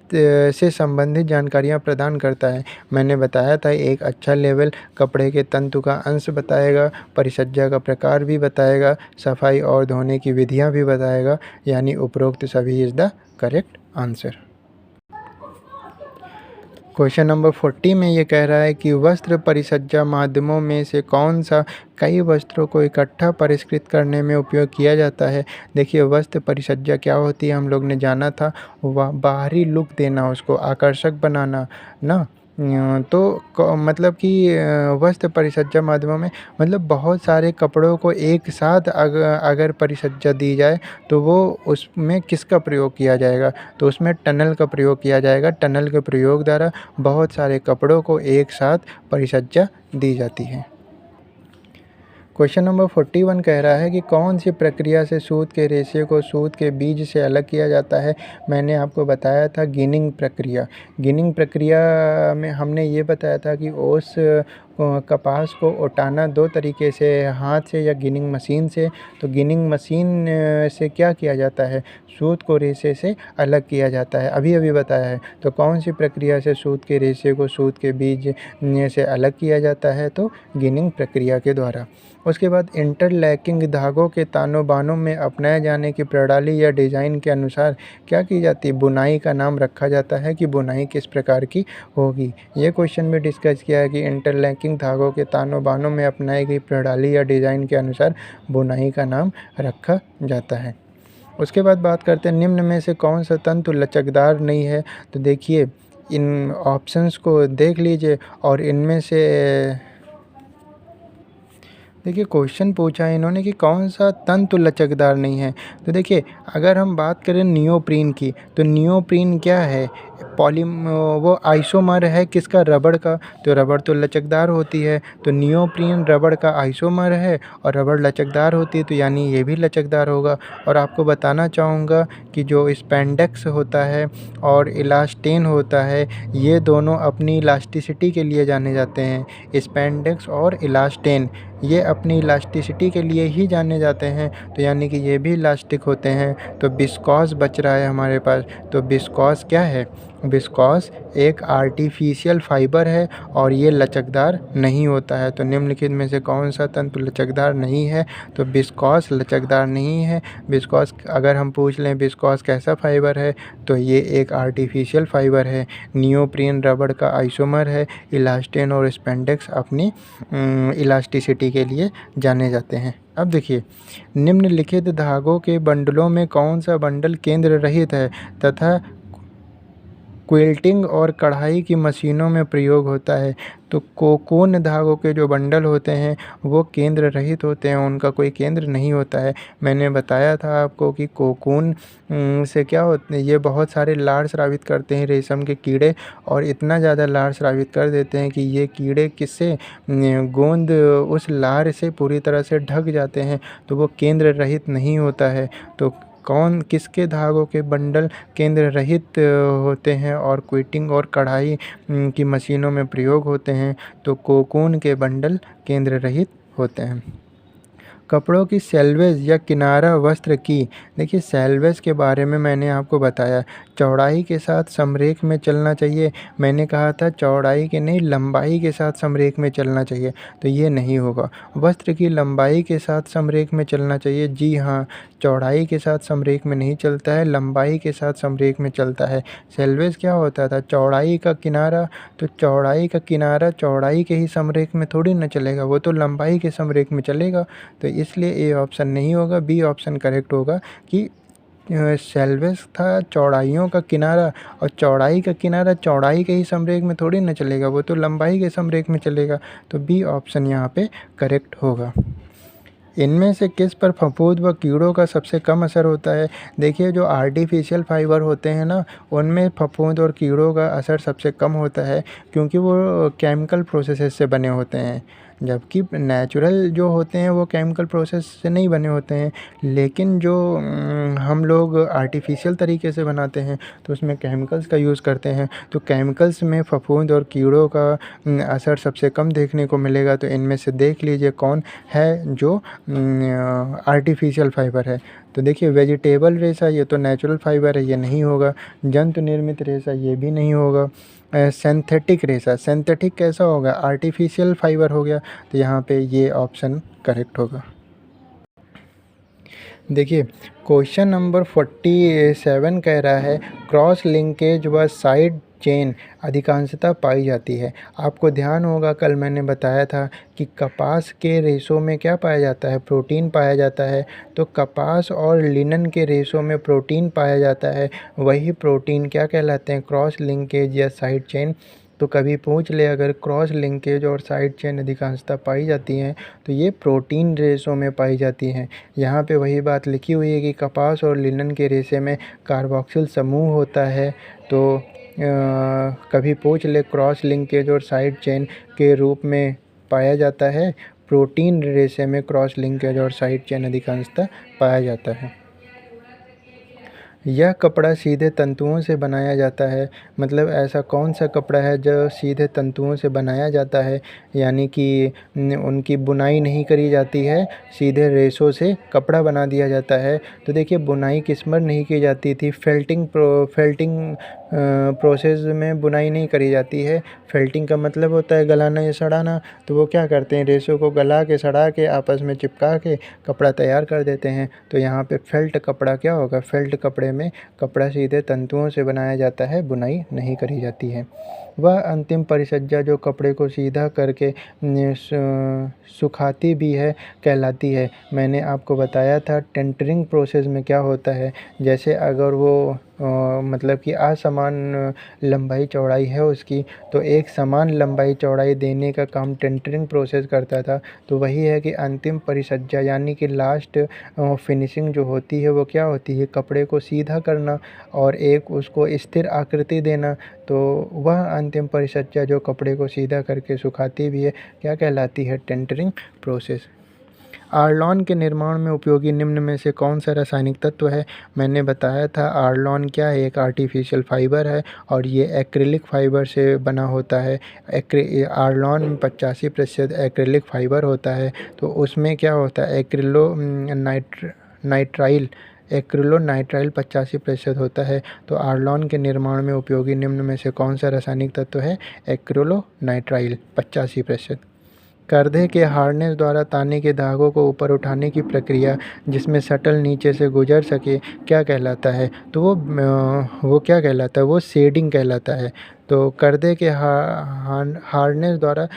से संबंधित जानकारियाँ प्रदान करता है। मैंने बताया था एक अच्छा लेवल कपड़े के तंतु का अंश बताएगा, परिसज्जा का प्रकार भी बताएगा, सफाई और धोने की विधियाँ भी बताएगा, यानी उपरोक्त सभी is the correct answer. Question number 40 में ये कह रहा है कि वस्त्र परिसज्जा माध्यमों में से कौन सा कई वस्त्रों को इकट्ठा परिष्कृत करने में उपयोग किया जाता है? देखिए वस्त्र परिसज्जा क्या होती है हम लोग ने जाना था, बाहरी लुक देना, उसको आकर्षक बनाना ना। तो मतलब कि वस्त्र परिसज्जा माध्यमों में मतलब बहुत सारे कपड़ों को एक साथ अगर परिसज्जा दी जाए तो वो उसमें किसका प्रयोग किया जाएगा? तो उसमें टनल का प्रयोग किया जाएगा। टनल के प्रयोग द्वारा बहुत सारे कपड़ों को एक साथ परिसज्जा दी जाती है। क्वेश्चन नंबर 41 कह रहा है कि कौन सी प्रक्रिया से सूत के रेशे को सूत के बीज से अलग किया जाता है? मैंने आपको बताया था गिनिंग प्रक्रिया। गिनिंग प्रक्रिया में हमने ये बताया था कि ओस कपास को उठाना दो तरीके से, हाथ से या गिनिंग मशीन से। तो गिनिंग मशीन से क्या किया जाता है? सूत को रेशे से अलग किया जाता है, अभी अभी बताया है। तो कौन सी प्रक्रिया से सूत के रेशे को सूत के बीज से अलग किया जाता है? तो गिनिंग प्रक्रिया के द्वारा। उसके बाद इंटरलैकिंग धागों के तानों बानों में अपनाए जाने की प्रणाली या डिज़ाइन के अनुसार क्या की जाती है? बुनाई का नाम रखा जाता है कि बुनाई किस प्रकार की होगी। ये क्वेश्चन में डिस्कस किया है कि इंटरलैकिंग धागों के तानों बानों में अपनाई गई प्रणाली या डिज़ाइन के अनुसार बुनाई का नाम रखा जाता है। उसके बाद बात करते हैं निम्न में से कौन सा तंतु लचकदार नहीं है? तो देखिए इन ऑप्शंस को देख लीजिए और इनमें से देखिए क्वेश्चन पूछा है इन्होंने कि कौन सा तंतु लचकदार नहीं है। तो देखिए अगर हम बात करें नियोप्रीन की, तो नियोप्रीन क्या है, वो आइसोमर है किसका, रबड़ का। तो रबड़ तो लचकदार होती है, तो नियोप्रीन रबड़ का आइसोमर है और रबड़ लचकदार होती है, तो यानी ये भी लचकदार होगा। और आपको बताना चाहूँगा कि जो स्पैंडेक्स होता है और इलास्टेन होता है, ये दोनों अपनी इलास्टिसिटी के लिए जाने जाते हैं। स्पैंडेक्स और इलास्टेन ये अपनी इलास्टिसिटी के लिए ही जाने जाते हैं, तो यानी कि ये भी इलास्टिक होते हैं। तो विस्कॉस बच रहा है हमारे पास। तो विस्कॉस क्या है, विस्कॉस एक आर्टिफिशियल फाइबर है और ये लचकदार नहीं होता है। तो निम्नलिखित में से कौन सा तंतु लचकदार नहीं है, तो विस्कॉस लचकदार नहीं है। विस्कॉस अगर हम पूछ लें विस्कॉस कैसा फाइबर है, तो ये एक आर्टिफिशियल फाइबर है। नियोप्रीन रबड़ का आइसोमर है। इलास्टेन और स्पेंडेक्स अपनी इलास्टिसिटी के लिए जाने जाते हैं। अब देखिए, निम्नलिखित धागों के बंडलों में कौन सा बंडल केंद्र रहित है तथा क्विल्टिंग और कढ़ाई की मशीनों में प्रयोग होता है। तो कोकून धागों के जो बंडल होते हैं वो केंद्र रहित होते हैं, उनका कोई केंद्र नहीं होता है। मैंने बताया था आपको कि कोकून से क्या होते हैं, ये बहुत सारे लार स्रावित करते हैं रेशम के कीड़े, और इतना ज़्यादा लार स्रावित कर देते हैं कि ये कीड़े किससे, गोंद उस लार से पूरी तरह से ढक जाते हैं, तो वो केंद्र रहित नहीं होता है। तो कौन किसके धागों के बंडल केंद्र रहित होते हैं और क्विटिंग और कढ़ाई की मशीनों में प्रयोग होते हैं, तो कोकून के बंडल केंद्र रहित होते हैं। कपड़ों की सेल्वेज या किनारा वस्त्र की, देखिए सेल्वेज के बारे में मैंने आपको बताया, चौड़ाई के साथ समरेख में चलना चाहिए। मैंने कहा था चौड़ाई के नहीं, लंबाई के साथ समरेख में चलना चाहिए, तो ये नहीं होगा। वस्त्र की लंबाई के साथ समरेख में चलना चाहिए, जी हाँ, चौड़ाई के साथ समरेख में नहीं चलता है, लंबाई के साथ समरेख में चलता है। सेल्वेज क्या होता था, चौड़ाई का किनारा, तो चौड़ाई का किनारा चौड़ाई के ही समरेख में थोड़ी ना चलेगा, वो तो लंबाई के समरेख में चलेगा। तो इसलिए ए ऑप्शन नहीं होगा, बी ऑप्शन करेक्ट होगा कि सेल्वेज था चौड़ाइयों का किनारा, और चौड़ाई का किनारा चौड़ाई के ही समरेख में थोड़ी ना चलेगा, वो तो लंबाई के समरेख में चलेगा। तो बी ऑप्शन यहाँ पे करेक्ट होगा। इनमें से किस पर फफूंद व कीड़ों का सबसे कम असर होता है। देखिए जो आर्टिफिशियल फाइबर होते हैं ना, उनमें फफूंद और कीड़ों का असर सबसे कम होता है, क्योंकि वो केमिकल प्रोसेसेस से बने होते हैं। जबकि नेचुरल जो होते हैं वो केमिकल प्रोसेस से नहीं बने होते हैं, लेकिन जो हम लोग आर्टिफिशियल तरीके से बनाते हैं तो उसमें केमिकल्स का यूज़ करते हैं। तो केमिकल्स में फफूंद और कीड़ों का असर सबसे कम देखने को मिलेगा। तो इनमें से देख लीजिए कौन है जो आर्टिफिशियल फाइबर है। तो देखिए वेजिटेबल रेशा, ये तो नेचुरल फाइबर है, ये नहीं होगा। जंतु निर्मित रेशा, ये भी नहीं होगा। सिंथेटिक रेशा, सिंथेटिक कैसा होगा, आर्टिफिशियल फाइबर हो गया, तो यहाँ पे ये ऑप्शन करेक्ट होगा। देखिए क्वेश्चन नंबर 47 कह रहा है क्रॉस लिंकेज व साइड चेन अधिकांशतः पाई जाती है। आपको ध्यान होगा कल मैंने बताया था कि कपास के रेशों में क्या पाया जाता है, प्रोटीन पाया जाता है। तो कपास और लिनन के रेशों में प्रोटीन पाया जाता है, वही प्रोटीन क्या कहलाते हैं, क्रॉस लिंकेज या साइड चेन। तो कभी पूछ ले अगर क्रॉस लिंकेज और साइड चेन अधिकांशतः पाई जाती हैं, तो ये प्रोटीन रेशों में पाई जाती हैं। यहाँ पे वही बात लिखी हुई है कि कपास और लिनन के रेशे में कार्बोक्सिल समूह होता है। तो कभी पूछ ले क्रॉस लिंकेज और साइड चेन के रूप में पाया जाता है, प्रोटीन रेशे में क्रॉस लिंकेज और साइड चेन अधिकांशतः पाया जाता है। यह कपड़ा सीधे तंतुओं से बनाया जाता है, मतलब ऐसा कौन सा कपड़ा है जो सीधे तंतुओं से बनाया जाता है, यानी कि उनकी बुनाई नहीं करी जाती है, सीधे रेशों से कपड़ा बना दिया जाता है। तो देखिए बुनाई किस पर नहीं की जाती थी, फेल्टिंग प्रोसेस में बुनाई नहीं करी जाती है। फेल्टिंग का मतलब होता है गलाना या सड़ाना। तो वो क्या करते हैं, रेशों को गला के सड़ा के आपस में चिपका के कपड़ा तैयार कर देते हैं। तो यहाँ पे फेल्ट कपड़ा क्या होगा, फेल्ट कपड़े में कपड़ा सीधे तंतुओं से बनाया जाता है, बुनाई नहीं करी जाती है। वह अंतिम परिसज्जा जो कपड़े को सीधा करके सुखाती भी है कहलाती है। मैंने आपको बताया था टेंटरिंग प्रोसेस में क्या होता है, जैसे अगर वो मतलब कि असमान लंबाई चौड़ाई है उसकी, तो एक समान लंबाई चौड़ाई देने का काम टेंटरिंग प्रोसेस करता था। तो वही है कि अंतिम परिसज्जा यानी कि लास्ट फिनिशिंग जो होती है वो क्या होती है, कपड़े को सीधा करना और एक उसको स्थिर आकृति देना। तो वह अंतिम परिसज्जा जो कपड़े को सीधा करके सुखाती भी है, क्या कहलाती है, टेंटरिंग प्रोसेस। आर्लॉन के निर्माण में उपयोगी निम्न में से कौन सा रासायनिक तत्व है। मैंने बताया था आर्लॉन क्या है, एक आर्टिफिशियल फाइबर है और ये एक्रिलिक फाइबर से बना होता है। आर्लॉन में 85% एक्रिलिक फाइबर होता है। तो उसमें क्या होता है, नाइट्राइल एक्रिलोनाइट्राइल 85% होता है। तो आर्लॉन के निर्माण में उपयोगी निम्न में से कौन सा रासायनिक तत्व है, एक्रिलोनाइट्राइल 85%। कंधे के हार्नेस द्वारा ताने के धागों को ऊपर उठाने की प्रक्रिया जिसमें शटल नीचे से गुजर सके, क्या कहलाता है। तो वो क्या कहलाता है, वो शेडिंग कहलाता है। तो कंधे के हार्नेस द्वारा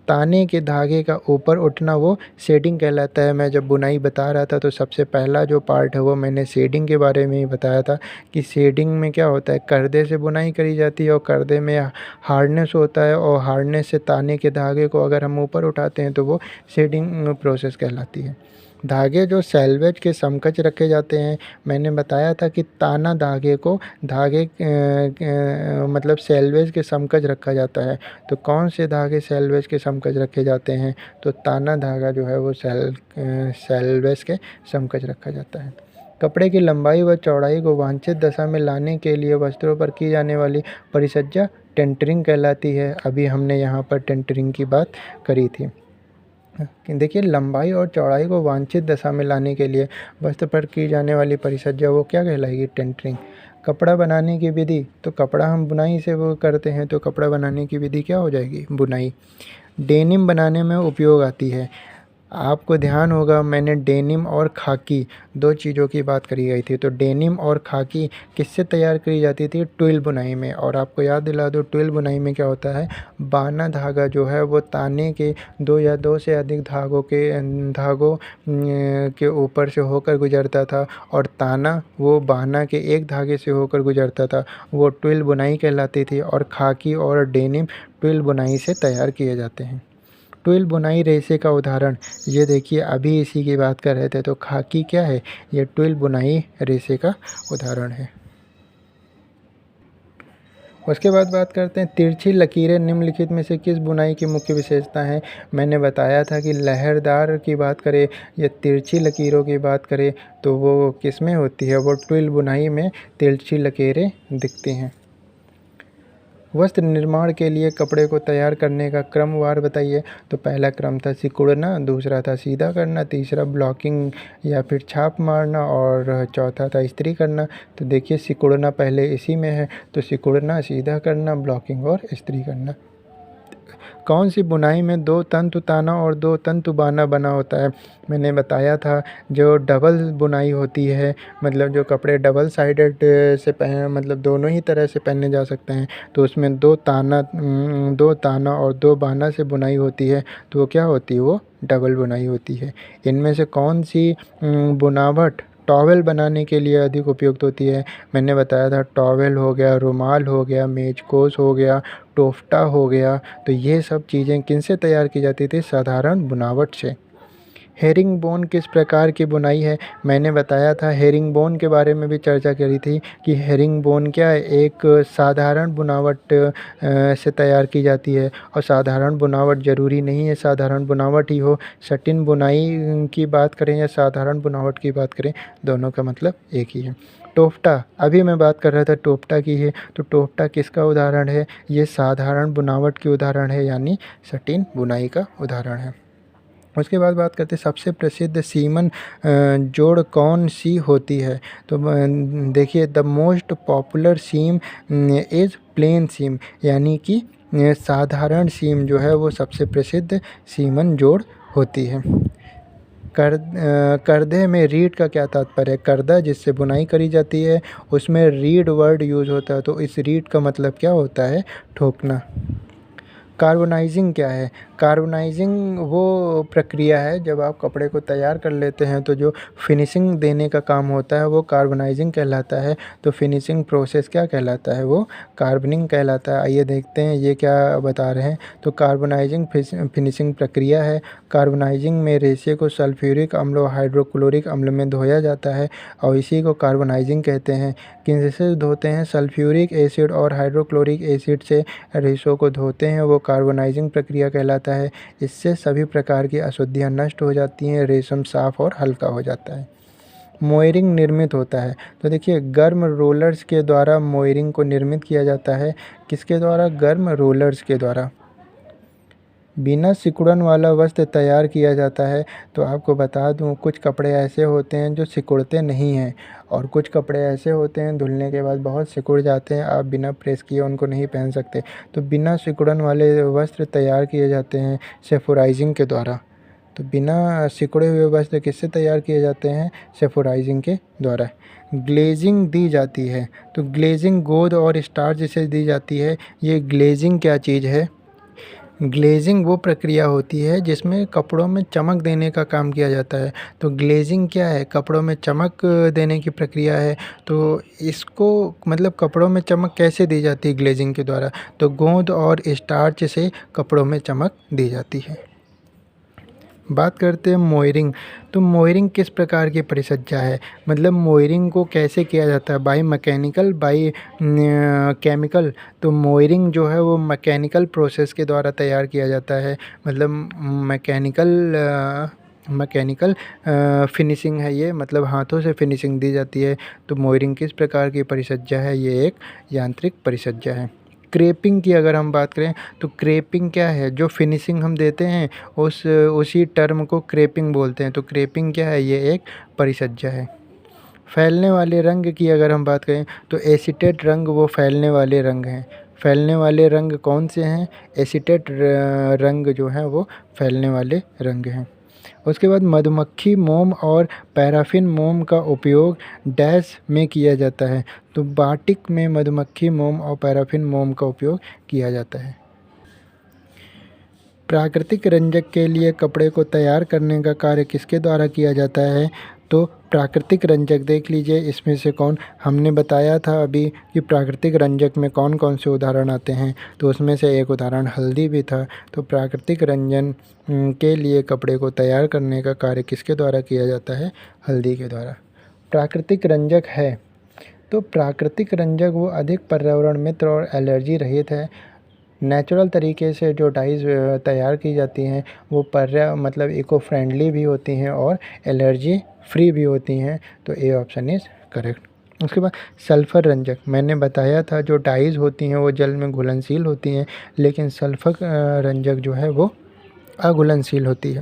ताने के धागे का ऊपर उठना वो शेडिंग कहलाता है। मैं जब बुनाई बता रहा था तो सबसे पहला जो पार्ट है वो मैंने शेडिंग के बारे में ही बताया था कि शेडिंग में क्या होता है, पर्दे से बुनाई करी जाती है और पर्दे में हार्डनेस होता है और हार्डनेस से ताने के धागे को अगर हम ऊपर उठाते हैं तो वो शेडिंग प्रोसेस कहलाती है। धागे जो सेल्वेज के समकक्ष रखे जाते हैं, मैंने बताया था कि ताना धागे को मतलब सेल्वेज के समकक्ष रखा जाता है। तो कौन से धागे सेल्वेज के समकक्ष रखे जाते हैं, तो ताना धागा जो है वो सेल्वेज के समकक्ष रखा जाता है। कपड़े की लंबाई व चौड़ाई को वांछित दशा में लाने के लिए वस्त्रों पर की जाने वाली परिसज्जा टेंटरिंग कहलाती है। अभी हमने यहाँ पर टेंटरिंग की बात करी थी। देखिए, लंबाई और चौड़ाई को वांछित दशा में लाने के लिए वस्त्र पर की जाने वाली परिसज्जा वो क्या कहलाएगी, टेंटरिंग। कपड़ा बनाने की विधि, तो कपड़ा हम बुनाई से वो करते हैं, तो कपड़ा बनाने की विधि क्या हो जाएगी, बुनाई। डेनिम बनाने में उपयोग आती है। आपको ध्यान होगा मैंने डेनिम और खाकी दो चीज़ों की बात करी गई थी। तो डेनिम और खाकी किससे तैयार करी जाती थी, ट्विल बुनाई में। और आपको याद दिला दो, ट्विल बुनाई में क्या होता है, बाना धागा जो है वो ताने के दो या दो से अधिक धागों के ऊपर से होकर गुजरता था और ताना वो बाना के एक धागे से होकर गुजरता था, वो ट्विल बुनाई कहलाती थी। और खाकी और डेनिम ट्विल बुनाई से तैयार किए जाते हैं। ट्विल बुनाई रेशे का उदाहरण, ये देखिए अभी इसी की बात कर रहे थे। तो खाकी क्या है, ये ट्विल बुनाई रेशे का उदाहरण है। उसके बाद बात करते हैं तिरछी लकीरें निम्नलिखित में से किस बुनाई की मुख्य विशेषता हैं। मैंने बताया था कि लहरदार की बात करें या तिरछी लकीरों की बात करें तो वो किस में होती है, वो ट्विल बुनाई में तिरछी लकीरें दिखती हैं। वस्त्र निर्माण के लिए कपड़े को तैयार करने का क्रमवार बताइए। तो पहला क्रम था सिकुड़ना, दूसरा था सीधा करना, तीसरा ब्लॉकिंग या फिर छाप मारना और चौथा था इस्त्री करना। तो देखिए सिकुड़ना पहले इसी में है, तो सिकुड़ना, सीधा करना, ब्लॉकिंग और इस्त्री करना। कौन सी बुनाई में दो तंतु ताना और दो तंतु बाना बना होता है। मैंने बताया था जो डबल बुनाई होती है, मतलब जो कपड़े डबल साइडेड से मतलब दोनों ही तरह से पहने जा सकते हैं, तो उसमें दो ताना और दो बाना से बुनाई होती है, तो वो क्या होती है, वो डबल बुनाई होती है। इनमें से कौन सी बुनावट टॉवेल बनाने के लिए अधिक उपयुक्त होती है। मैंने बताया था टॉवेल हो गया, रुमाल हो गया, मेजकोस हो गया, टोफ्टा हो गया। तो ये सब चीज़ें किनसे तैयार की जाती थी, साधारण बुनावट से। हेरिंग बोन किस प्रकार की बुनाई है। मैंने बताया था हेरिंग बोन के बारे में भी चर्चा करी थी कि हेरिंग बोन क्या है, एक साधारण बुनावट से तैयार की जाती है। और साधारण बुनावट ज़रूरी नहीं है साधारण बुनावट ही हो, सटिन बुनाई की बात करें या साधारण बुनावट की बात करें, दोनों का मतलब एक ही है। टोफ्टा, अभी मैं बात कर रहा था टोफ्टा की है, तो टोफ्टा किसका उदाहरण है, ये साधारण बुनावट की उदाहरण है, यानी सटिन बुनाई का उदाहरण है। उसके बाद बात करते हैं सबसे प्रसिद्ध सीमन जोड़ कौन सी होती है। तो देखिए the most popular seam is plain seam, यानी कि साधारण सीम जो है वो सबसे प्रसिद्ध सीमन जोड़ होती है। करदे में रीड का क्या तात्पर्य है। करदा जिससे बुनाई करी जाती है उसमें रीड वर्ड यूज़ होता है, तो इस रीड का मतलब क्या होता है, ठोकना। कार्बोनाइजिंग क्या है? कार्बोनाइजिंग वो प्रक्रिया है जब आप कपड़े को तैयार कर लेते हैं तो जो फिनिशिंग देने का काम होता है वो कार्बोनाइजिंग कहलाता है। तो फिनिशिंग प्रोसेस क्या कहलाता है? वो कार्बनिंग कहलाता है। आइए देखते हैं ये क्या बता रहे हैं। तो कार्बोनाइजिंग फिनिशिंग प्रक्रिया है। कार्बोनाइजिंग में रेशे को सल्फ्यूरिक अम्ल और हाइड्रोक्लोरिक अम्ल में धोया जाता है और इसी को कार्बोनाइजिंग कहते हैं। किनसे धोते हैं? सल्फ्यूरिक एसिड और हाइड्रोक्लोरिक एसिड से रेशों को धोते हैं, वो कार्बोनाइजिंग प्रक्रिया कहलाता है। इससे सभी प्रकार की अशुद्धियाँ नष्ट हो जाती हैं, रेशम साफ और हल्का हो जाता है। मोयरिंग निर्मित होता है। तो देखिए गर्म रोलर्स के द्वारा मोयरिंग को निर्मित किया जाता है। किसके द्वारा? गर्म रोलर्स के द्वारा। बिना सिकुड़न वाला वस्त्र तैयार किया जाता है। तो आपको बता दूं कुछ कपड़े ऐसे होते हैं जो सिकुड़ते नहीं हैं और कुछ कपड़े ऐसे होते हैं धुलने के बाद बहुत सिकुड़ जाते हैं, आप बिना प्रेस किए उनको नहीं पहन सकते। तो बिना सिकुड़न वाले वस्त्र तैयार किए जाते हैं सेपोराइजिंग के द्वारा। तो बिना सिकुड़े हुए वस्त्र किससे तैयार किए जाते हैं? सेपोराइजिंग के द्वारा। ग्लेजिंग दी जाती है। तो ग्लेजिंग गोंद और स्टार्च से दी जाती है। ये ग्लेजिंग क्या चीज़ है? ग्लेजिंग वो प्रक्रिया होती है जिसमें कपड़ों में चमक देने का काम किया जाता है। तो ग्लेजिंग क्या है? कपड़ों में चमक देने की प्रक्रिया है। तो इसको मतलब कपड़ों में चमक कैसे दी जाती है ग्लेजिंग के द्वारा? तो गोंद और स्टार्च से कपड़ों में चमक दी जाती है। बात करते हैं मोयरिंग। तो मोयरिंग किस प्रकार की परिचर्या है? मतलब मोयरिंग को कैसे किया जाता है? By mechanical, by chemical. तो मोयरिंग जो है वो मैकेनिकल प्रोसेस के द्वारा तैयार किया जाता है। मतलब मैकेनिकल फिनिशिंग है ये, मतलब हाथों से फिनिशिंग दी जाती है। तो मोयरिंग किस प्रकार की परिचर्या है? ये एक यांत्रिक परिचर्या है। क्रेपिंग की अगर हम बात करें तो क्रेपिंग क्या है? जो फिनिशिंग हम देते हैं उसी टर्म को क्रेपिंग बोलते हैं। तो क्रेपिंग क्या है? ये एक परिचर्या है। फैलने वाले रंग की अगर हम बात करें तो एसीटेट रंग वो फैलने वाले रंग हैं। फैलने वाले रंग कौन से हैं? एसीटेट रंग जो हैं वो फैलने वाले रंग हैं। उसके बाद मधुमक्खी मोम और पैराफिन मोम का उपयोग डैश में किया जाता है। तो बाटिक में मधुमक्खी मोम और पैराफिन मोम का उपयोग किया जाता है। प्राकृतिक रंजक के लिए कपड़े को तैयार करने का कार्य किसके द्वारा किया जाता है? तो प्राकृतिक रंजक देख लीजिए इसमें से कौन, हमने बताया था अभी कि प्राकृतिक रंजक में कौन कौन से उदाहरण आते हैं। तो उसमें से एक उदाहरण हल्दी भी था। तो प्राकृतिक रंजन के लिए कपड़े को तैयार करने का कार्य किसके द्वारा किया जाता है? हल्दी के द्वारा। प्राकृतिक रंजक है तो प्राकृतिक रंजक वो अधिक पर्यावरण मित्र और एलर्जी रहित है। नेचुरल तरीके से जो डाइज़ तैयार की जाती हैं वो मतलब इको फ्रेंडली भी होती हैं और एलर्जी फ्री भी होती हैं। तो ए ऑप्शन इज़ करेक्ट। उसके बाद सल्फ़र रंजक, मैंने बताया था जो डाइज़ होती हैं वो जल में घुलनशील होती हैं, लेकिन सल्फ़र रंजक जो है वो अघुलनशील होती है।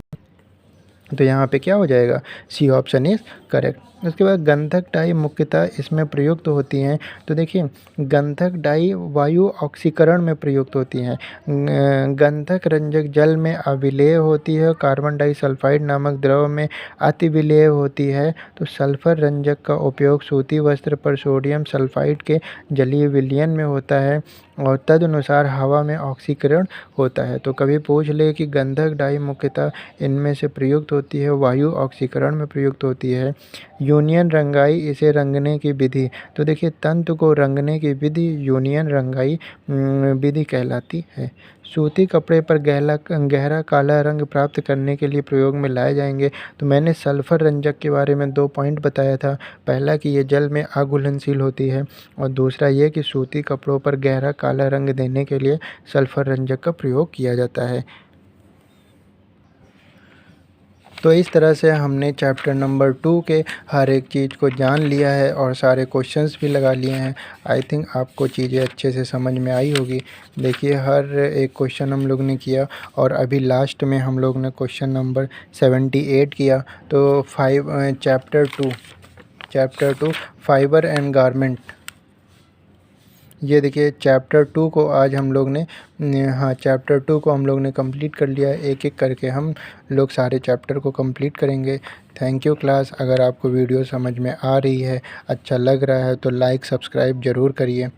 तो यहाँ पे क्या हो जाएगा? C option is correct. उसके बाद गंधक डाई मुख्यतः इसमें प्रयुक्त होती हैं। तो देखिए गंधक डाई वायु ऑक्सीकरण में प्रयुक्त होती हैं। गंधक रंजक जल में अविलेय होती है, कार्बन डाइसल्फाइड नामक द्रव में अतिविलेय होती है। तो सल्फर रंजक का उपयोग सूती वस्त्र पर सोडियम सल्फाइड के जलीय विलयन में होता है और तदनुसार हवा में ऑक्सीकरण होता है। तो कभी पूछ ले कि गंधक डाई मुख्यतः इनमें से प्रयुक्त होती है, वायु ऑक्सीकरण में प्रयुक्त होती है। यूनियन रंगाई, इसे रंगने की विधि। तो देखिए तंतु को रंगने की विधि यूनियन रंगाई विधि कहलाती है। सूती कपड़े पर गहरा काला रंग प्राप्त करने के लिए प्रयोग में लाए जाएंगे। तो मैंने सल्फर रंजक के बारे में 2 पॉइंट बताया था। पहला कि ये जल में अघुलनशील होती है और दूसरा ये कि सूती कपड़ों पर गहरा काला रंग देने के लिए सल्फर रंजक का प्रयोग किया जाता है। तो इस तरह से हमने चैप्टर नंबर 2 के हर एक चीज़ को जान लिया है और सारे क्वेश्चंस भी लगा लिए हैं। आई थिंक आपको चीज़ें अच्छे से समझ में आई होगी। देखिए हर एक क्वेश्चन हम लोग ने किया और अभी लास्ट में हम लोग ने क्वेश्चन नंबर 78 किया। तो चैप्टर 2 फाइबर एंड गारमेंट, ये देखिए चैप्टर 2 को आज हम लोग ने चैप्टर 2 को हम लोग ने कंप्लीट कर लिया। एक एक करके हम लोग सारे चैप्टर को कंप्लीट करेंगे। Thank you class. अगर आपको वीडियो समझ में आ रही है, अच्छा लग रहा है तो लाइक सब्सक्राइब ज़रूर करिए।